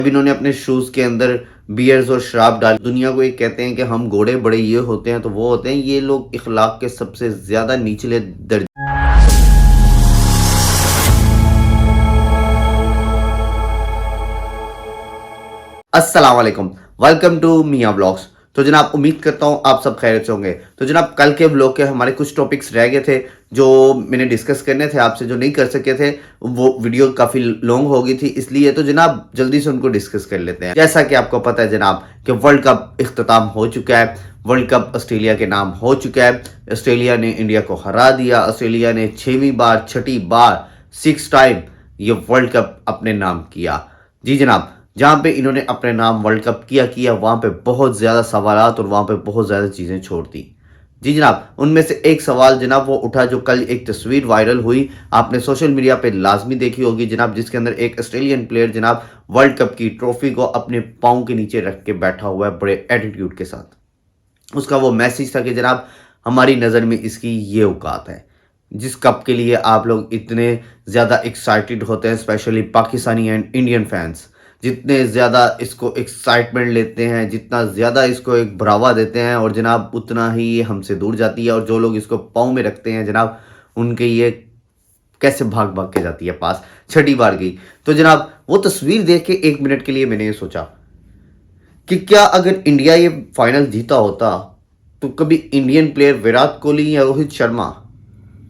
जब इन्होंने अपने शूज के अंदर बियर्स और शराब डाल दुनिया को ये कहते हैं कि हम घोड़े बड़े ये होते हैं, तो वो होते हैं ये लोग इखलाक के सबसे ज्यादा निचले दर्जे। अस्सलाम वालेकुम, वेलकम टू मियां ब्लॉग्स। तो जनाब उम्मीद करता हूँ आप सब खैरियत से होंगे। तो जनाब कल के ब्लॉग के हमारे कुछ टॉपिक्स रह गए थे जो मैंने डिस्कस करने थे आपसे, जो नहीं कर सके थे। वो वीडियो काफ़ी लॉन्ग हो गई थी, इसलिए तो जनाब जल्दी से उनको डिस्कस कर लेते हैं। जैसा कि आपको पता है जनाब कि वर्ल्ड कप इख्तिताम हो चुका है। वर्ल्ड कप ऑस्ट्रेलिया के नाम हो चुका है। ऑस्ट्रेलिया ने इंडिया को हरा दिया। ऑस्ट्रेलिया ने 6वीं बार 6ठी बार 6 टाइम ये वर्ल्ड कप अपने नाम किया। जी जनाब, जहाँ पे इन्होंने अपने नाम वर्ल्ड कप किया वहाँ पे बहुत ज़्यादा सवालात और वहाँ पे बहुत ज़्यादा चीज़ें छोड़ दी। जी जनाब, उनमें से एक सवाल जनाब वो उठा जो कल एक तस्वीर वायरल हुई, आपने सोशल मीडिया पे लाजमी देखी होगी जनाब, जिसके अंदर एक ऑस्ट्रेलियन प्लेयर जनाब वर्ल्ड कप की ट्रॉफी को अपने पाँव के नीचे रख के बैठा हुआ है बड़े एटीट्यूड के साथ। उसका वो मैसेज था कि जनाब हमारी नज़र में इसकी ये औकात है। जिस कप के लिए आप लोग इतने ज़्यादा एक्साइटेड होते हैं, specially Pakistani and Indian fans जितने ज़्यादा इसको एक्साइटमेंट लेते हैं, जितना ज़्यादा इसको एक बढ़ावा देते हैं, और जनाब उतना ही ये हमसे दूर जाती है। और जो लोग इसको पाँव में रखते हैं जनाब, उनके ये कैसे भाग भाग के जाती है पास। 6ठी बार गई। तो जनाब वो तस्वीर देख के 1 मिनट के लिए मैंने ये सोचा कि क्या अगर इंडिया ये फाइनल जीता होता तो कभी इंडियन प्लेयर विराट कोहली या रोहित शर्मा,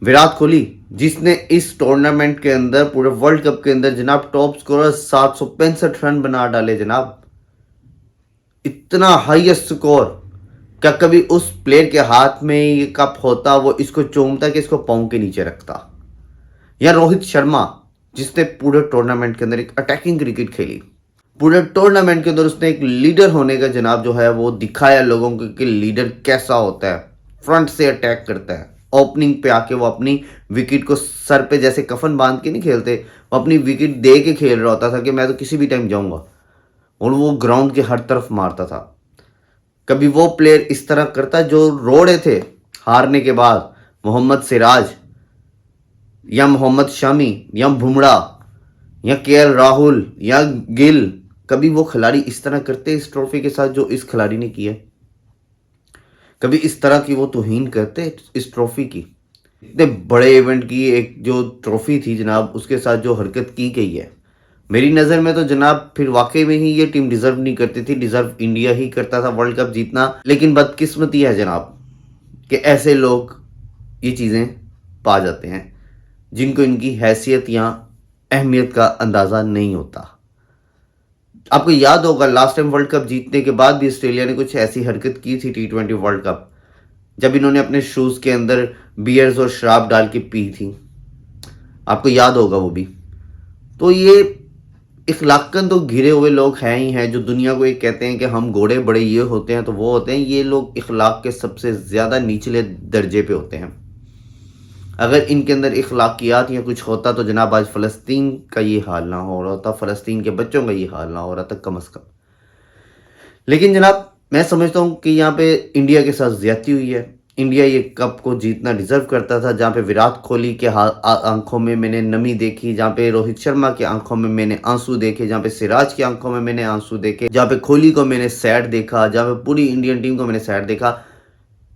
विराट कोहली जिसने इस टूर्नामेंट के अंदर पूरे वर्ल्ड कप के अंदर जनाब टॉप स्कोरर 765 रन बना डाले जनाब, इतना हाईएस्ट स्कोर, क्या कभी उस प्लेयर के हाथ में ये कप होता, वो इसको चूमता कि इसको पाँव के नीचे रखता? या रोहित शर्मा जिसने पूरे टूर्नामेंट के अंदर एक अटैकिंग क्रिकेट खेली, पूरे टूर्नामेंट के अंदर उसने एक लीडर होने का जनाब जो है वो दिखाया लोगों को कि लीडर कैसा होता है, फ्रंट से अटैक करता है। ओपनिंग पे आके वो अपनी विकेट को सर पे जैसे कफन बांध के नहीं खेलते, वो अपनी विकेट दे के खेल रहा होता था कि मैं तो किसी भी टाइम जाऊंगा, और वो ग्राउंड के हर तरफ मारता था। कभी वो प्लेयर इस तरह करता जो रोड़े थे हारने के बाद, मोहम्मद सिराज या मोहम्मद शमी या बुमराह या केएल राहुल या गिल, कभी वो खिलाड़ी इस तरह करते इस ट्रॉफी के साथ जो इस खिलाड़ी ने किया? कभी इस तरह की वो तौहीन करते इस ट्रॉफी की? इतने बड़े इवेंट की एक जो ट्रॉफी थी जनाब, उसके साथ जो हरकत की गई है, मेरी नज़र में तो जनाब फिर वाकई में ही ये टीम डिज़र्व नहीं करती थी। डिज़र्व इंडिया ही करता था वर्ल्ड कप जीतना। लेकिन बदकिस्मती है जनाब कि ऐसे लोग ये चीज़ें पा जाते हैं जिनको इनकी हैसियत या अहमियत का अंदाज़ा नहीं होता। आपको याद होगा लास्ट टाइम वर्ल्ड कप जीतने के बाद भी ऑस्ट्रेलिया ने कुछ ऐसी हरकत की थी T20 वर्ल्ड कप, जब इन्होंने अपने शूज़ के अंदर बियर्स और शराब डाल के पी थी। आपको याद होगा वो भी। तो ये इखलाकन तो घिरे हुए लोग हैं ही हैं, जो दुनिया को ये कहते हैं कि हम घोड़े बड़े ये होते हैं, तो वो होते हैं ये लोग इखलाक के सबसे ज़्यादा निचले दर्जे पे होते हैं। अगर इनके अंदर इखलाकियात या कुछ होता तो जनाब आज फ़लस्तीन का ये हाल ना हो रहा होता, फ़लस्तीन के बच्चों का ये हाल ना हो रहा था कम अज़ कम। लेकिन जनाब मैं समझता हूँ कि यहाँ पे इंडिया के साथ ज़्यादती हुई है। इंडिया ये कप को जीतना डिज़र्व करता था। जहाँ पे विराट कोहली के आंखों में मैंने नमी देखी, जहाँ पे रोहित शर्मा की आंखों में मैंने आंसू देखे, जहाँ पे सिराज की आंखों में मैंने आंसू देखे, जहाँ पे कोहली को मैंने सैड देखा, जहाँ पे पूरी इंडियन टीम को मैंने सैड देखा।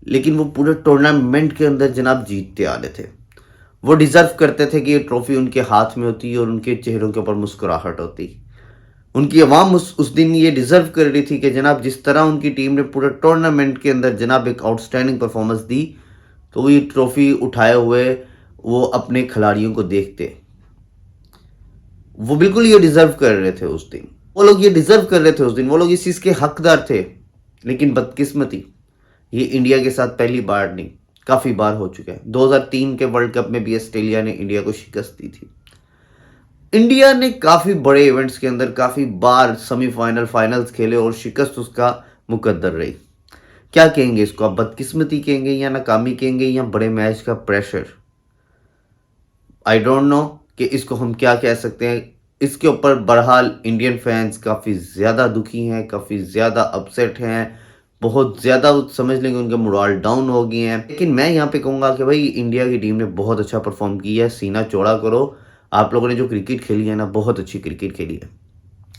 लेकिन वो पूरे टूर्नामेंट के अंदर जनाब जीतते आ रहे थे। वो डिज़र्व करते थे कि ये ट्रॉफी उनके हाथ में होती और उनके चेहरों के ऊपर मुस्कुराहट होती। उनकी आवाम उस दिन ये डिज़र्व कर रही थी कि जनाब जिस तरह उनकी टीम ने पूरे टूर्नामेंट के अंदर जनाब एक आउटस्टैंडिंग परफॉर्मेंस दी, तो वो ये ट्रॉफी उठाए हुए वो अपने खिलाड़ियों को देखते, वो बिल्कुल ये डिज़र्व कर रहे थे उस दिन। वो लोग ये डिज़र्व कर रहे थे उस दिन, वो लोग इस चीज़ के हकदार थे। लेकिन बदकिस्मती ये इंडिया के साथ पहली बार नहीं, काफ़ी बार हो चुका है। 2003 के वर्ल्ड कप में भी ऑस्ट्रेलिया ने इंडिया को शिकस्त दी थी। इंडिया ने काफ़ी बड़े इवेंट्स के अंदर काफ़ी बार सेमीफाइनल फाइनल्स खेले और शिकस्त उसका मुकद्दर रही। क्या कहेंगे इसको आप? बदकिस्मती कहेंगे या नाकामी कहेंगे या बड़े मैच का प्रेशर? आई डोंट नो कि इसको हम क्या कह सकते हैं। इसके ऊपर बहरहाल इंडियन फैंस काफ़ी ज़्यादा दुखी हैं, काफ़ी ज़्यादा अपसेट हैं, बहुत ज़्यादा समझ लेंगे उनके मोरल डाउन हो गए हैं। लेकिन मैं यहाँ पे कहूँगा कि भाई इंडिया की टीम ने बहुत अच्छा परफॉर्म किया है। सीना चौड़ा करो, आप लोगों ने जो क्रिकेट खेली है ना, बहुत अच्छी क्रिकेट खेली है।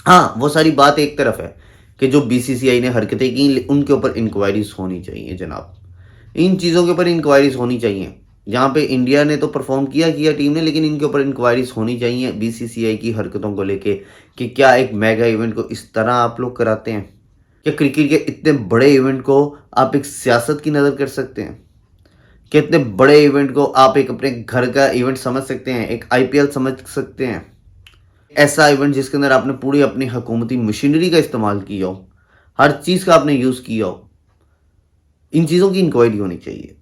हाँ, वो सारी बात एक तरफ है कि जो बीसीसीआई ने हरकतें की उनके ऊपर इंक्वायरीज होनी चाहिए जनाब। इन चीज़ों के ऊपर इंक्वायरीज होनी चाहिए। यहाँ पे इंडिया ने तो परफॉर्म किया टीम ने, लेकिन इनके ऊपर इंक्वायरीज होनी चाहिए बीसीसीआई की हरकतों को लेके कि क्या एक मेगा इवेंट को इस तरह आप लोग कराते हैं? क्या क्रिकेट के इतने बड़े इवेंट को आप एक सियासत की नज़र कर सकते हैं? क्या इतने बड़े इवेंट को आप एक अपने घर का इवेंट समझ सकते हैं, एक आईपीएल समझ सकते हैं? ऐसा इवेंट जिसके अंदर आपने पूरी अपनी हुकूमती मशीनरी का इस्तेमाल किया हो, हर चीज़ का आपने यूज़ किया हो, इन चीज़ों की इंक्वायरी होनी चाहिए।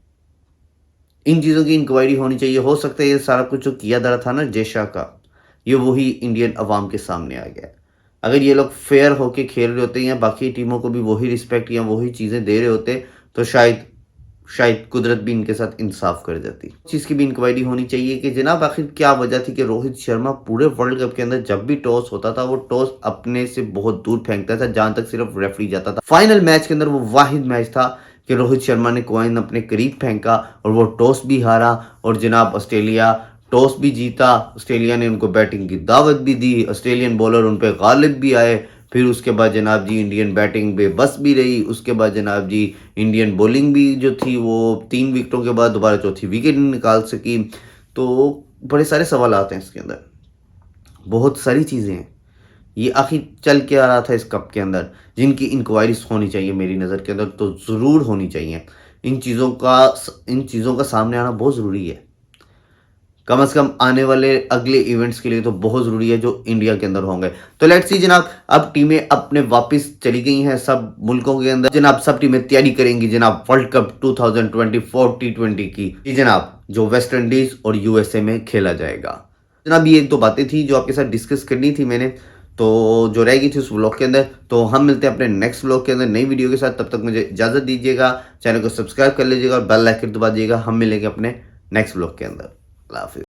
इन चीज़ों की इंक्वायरी होनी चाहिए। हो सकता है ये सारा कुछ जो किया जा रहा था ना जय शाह का, ये वही इंडियन अवाम के सामने आ गया। अगर ये लोग फेयर होके खेल रहे होते या बाकी टीमों को भी वही रिस्पेक्ट या वही चीज़ें दे रहे होते तो शायद शायद कुदरत भी इनके साथ इंसाफ कर देती। इस चीज़ की भी इंक्वायरी होनी चाहिए कि जनाब आखिर क्या वजह थी कि रोहित शर्मा पूरे वर्ल्ड कप के अंदर जब भी टॉस होता था वो टॉस अपने से बहुत दूर फेंकता था जहां तक सिर्फ रेफरी जाता था। फाइनल मैच के अंदर वो वाहिद मैच था कि रोहित शर्मा ने कॉइन अपने करीब फेंका और वो टॉस भी हारा और जनाब ऑस्ट्रेलिया टॉस भी जीता। ऑस्ट्रेलिया ने उनको बैटिंग की दावत भी दी, ऑस्ट्रेलियन बॉलर उन पर गालिब भी आए। फिर उसके बाद जनाब जी इंडियन बैटिंग बेबस भी रही। उसके बाद जनाब जी इंडियन बॉलिंग भी जो थी वो 3 विकेटों के बाद दोबारा चौथी विकेट नहीं निकाल सकी। तो बड़े सारे सवाल आते हैं इसके अंदर, बहुत सारी चीज़ें हैं। ये आखिर चल क्या रहा था इस कप के अंदर जिनकी इंक्वायरीज होनी चाहिए मेरी नज़र के अंदर तो ज़रूर होनी चाहिए। इन चीज़ों का सामने आना बहुत ज़रूरी है। कम से कम आने वाले अगले इवेंट्स के लिए तो बहुत ज़रूरी है जो इंडिया के अंदर होंगे। तो लेट्स सी जनाब, अब टीमें अपने वापस चली गई हैं सब मुल्कों के अंदर। जनाब सब टीमें तैयारी करेंगी जनाब वर्ल्ड कप 2024 T20 की जी जनाब, जो वेस्ट इंडीज़ और यूएसए में खेला जाएगा। जनाब ये 2 बातें थी जो आपके साथ डिस्कस करनी थी मैंने, तो जो रह गई थी उस व्लॉग के अंदर। तो हम मिलते हैं अपने नेक्स्ट व्लॉग के अंदर नई वीडियो के साथ। तब तक मुझे इजाज़त दीजिएगा, चैनल को सब्सक्राइब कर लीजिएगा और बेल आइकन दबा दीजिएगा। हम मिलेंगे अपने नेक्स्ट व्लॉग के अंदर। अल्लाह हाफिज़।